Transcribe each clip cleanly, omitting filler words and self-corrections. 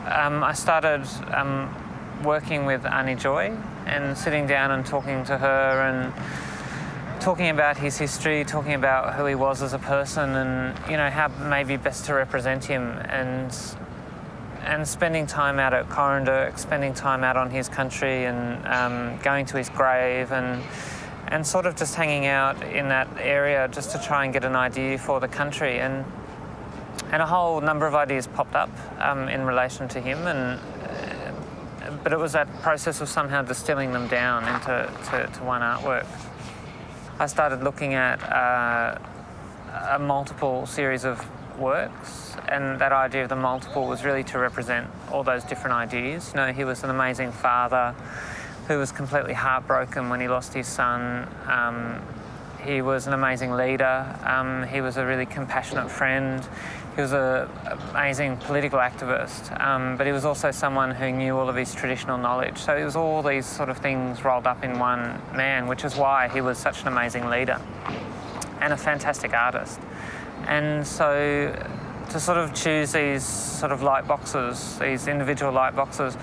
I started working with Annie Joy and sitting down and talking to her and talking about his history, talking about who he was as a person and, how maybe best to represent him and spending time out at Corranderk, spending time out on his country and going to his grave and sort of just hanging out in that area just to try and get an idea for the country. And a whole number of ideas popped up in relation to him, but it was that process of somehow distilling them down into one artwork. I started looking at a multiple series of works, and that idea of the multiple was really to represent all those different ideas. He was an amazing father who was completely heartbroken when he lost his son. He was an amazing leader. He was a really compassionate friend. He was an amazing political activist, but he was also someone who knew all of his traditional knowledge. So it was all these sort of things rolled up in one man, which is why he was such an amazing leader and a fantastic artist. And so to sort of choose these sort of light boxes, these individual light boxes,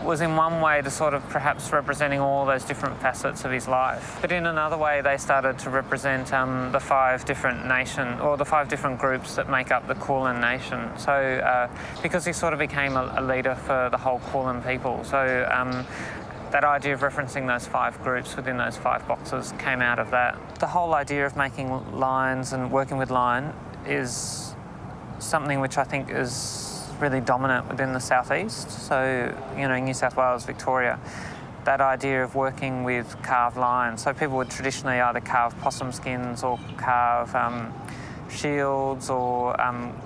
was in one way to sort of perhaps representing all those different facets of his life. But in another way, they started to represent the 5 different the 5 different groups that make up the Kulin nation. So because he sort of became a leader for the whole Kulin people. So that idea of referencing those 5 groups within those 5 boxes came out of that. The whole idea of making lines and working with line is something which I think is really dominant within the southeast. So, New South Wales, Victoria, that idea of working with carved lines. So people would traditionally either carve possum skins or carve shields or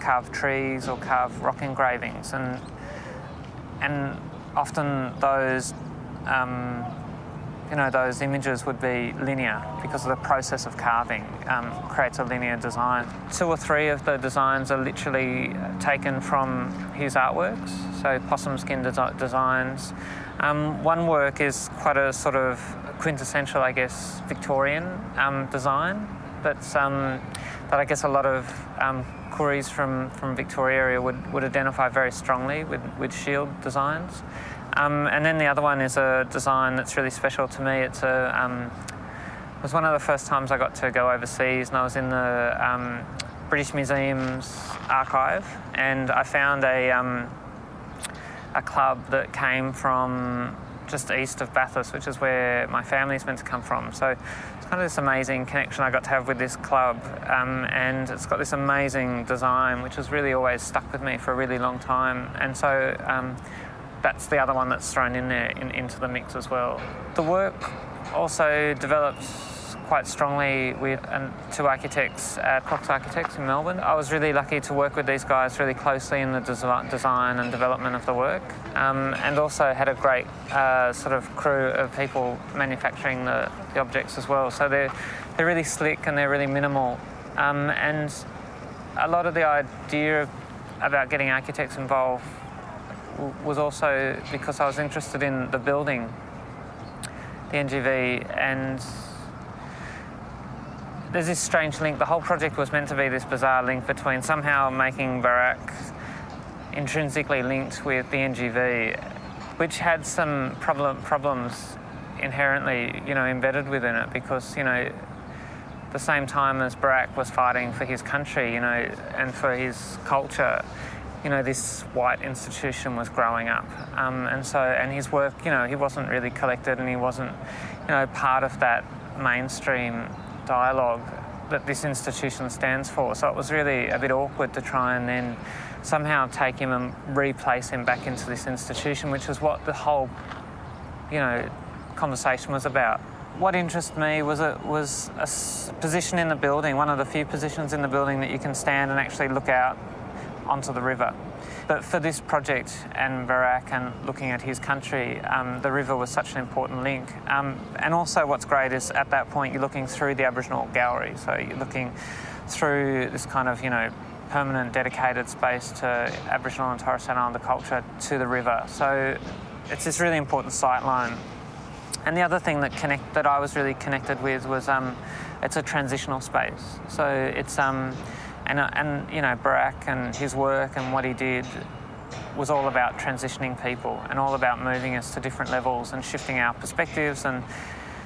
carve trees or carve rock engravings. And often those those images would be linear because of the process of carving creates a linear design. 2 or 3 of the designs are literally taken from his artworks, so possum skin designs. One work is quite a sort of quintessential, I guess, Victorian design that I guess a lot of Kooris from Victoria area would identify very strongly with shield designs. And then the other one is a design that's really special to me. It was one of the first times I got to go overseas, and I was in the British Museum's archive, and I found a club that came from just east of Bathurst, which is where my family's meant to come from. So it's kind of this amazing connection I got to have with this club, and it's got this amazing design, which has really always stuck with me for a really long time. And so that's the other one that's thrown in there into the mix as well. The work also developed quite strongly with 2 architects at Crockett Architects in Melbourne. I was really lucky to work with these guys really closely in the design and development of the work, and also had a great sort of crew of people manufacturing the objects as well. So they're really slick and they're really minimal, and a lot of the idea about getting architects involved was also because I was interested in the building, the NGV, and there's this strange link. The whole project was meant to be this bizarre link between somehow making Barak intrinsically linked with the NGV, which had some problems inherently, embedded within it, because, the same time as Barak was fighting for his country, and for his culture, this white institution was growing up. And his work, he wasn't really collected, and he wasn't, part of that mainstream dialogue that this institution stands for. So it was really a bit awkward to try and then somehow take him and replace him back into this institution, which is what the whole, conversation was about. What interested me was a position in the building, one of the few positions in the building that you can stand and actually look out onto the river. But for this project and Barak and looking at his country, the river was such an important link. And also what's great is at that point you're looking through the Aboriginal gallery, so you're looking through this kind of, permanent dedicated space to Aboriginal and Torres Strait Islander culture to the river. So it's this really important sightline. And the other thing that I was really connected with was it's a transitional space. So it's And Barak and his work and what he did was all about transitioning people and all about moving us to different levels and shifting our perspectives and,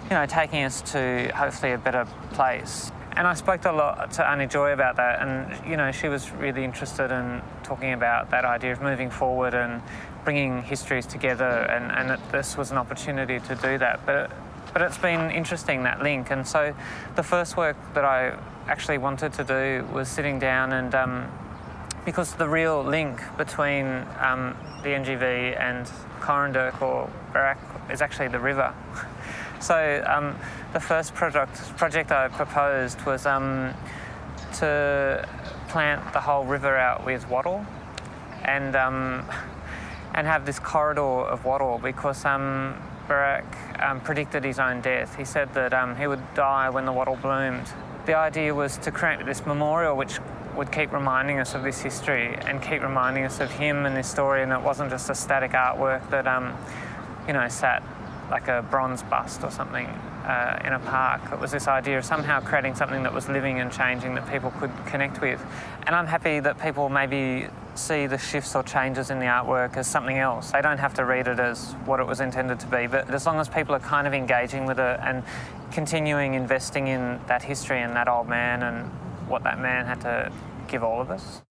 you know, taking us to hopefully a better place. And I spoke a lot to Annie Joy about that, and, you know, she was really interested in talking about that idea of moving forward and bringing histories together, and that this was an opportunity to do that. But it's been interesting, that link. And so the first work that I actually wanted to do was sitting down and, because the real link between the NGV and Corranderk or Barak is actually the river. So the first project I proposed was to plant the whole river out with wattle and have this corridor of wattle, because Barak predicted his own death. He said that he would die when the wattle bloomed. The idea was to create this memorial which would keep reminding us of this history and keep reminding us of him and this story, and it wasn't just a static artwork that you know, sat like a bronze bust or something in a park. It was this idea of somehow creating something that was living and changing that people could connect with. And I'm happy that people maybe see the shifts or changes in the artwork as something else. They don't have to read it as what it was intended to be, but as long as people are kind of engaging with it and continuing investing in that history and that old man and what that man had to give all of us.